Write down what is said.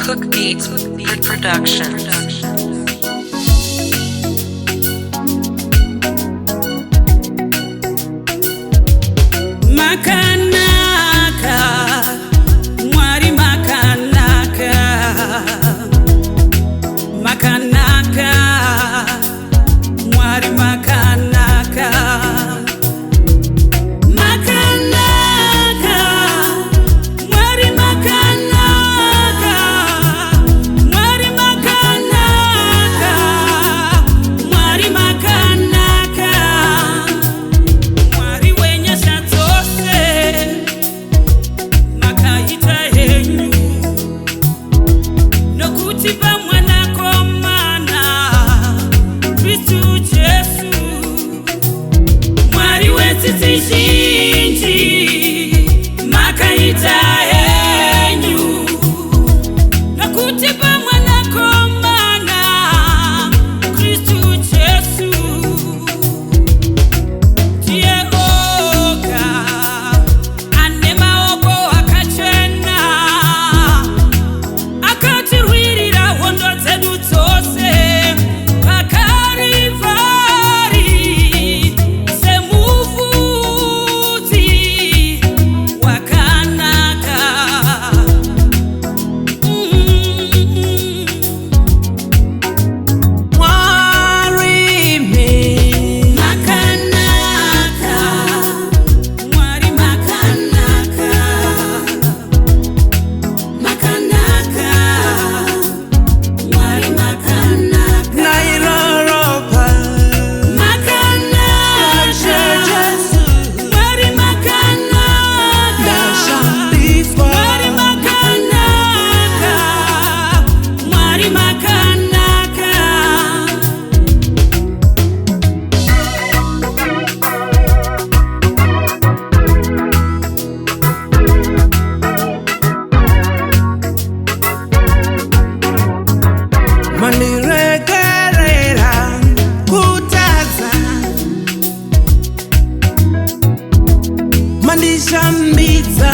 Cook Beats Productions. Makanaka, mwari Makanaka, Makanaka, mwari Makanaka, Makanaka, mwari Makanaka, mwari Makanaka, mwari Makanaka, mwari wenye shatose, makaita henyu, nokutipa mwana komana, Kristu Jesu, mwari wetsitsi shinji, makaita henyu, nokutipa mwana komana, Kristu Jesu. Jehoga anema obo akachena akatirwirira hondo dzedu dzose pakarivari semuvudzi wakanaka. Mwarime Makanaka, mwari Makanaka, Makanaka, mwari Makanaka, Nairoropa Makanaka, mwari Makanaka, Nashambiswa mwari Makanaka, mwari Makanaka. Mandiregerera kutaza Mandishambidza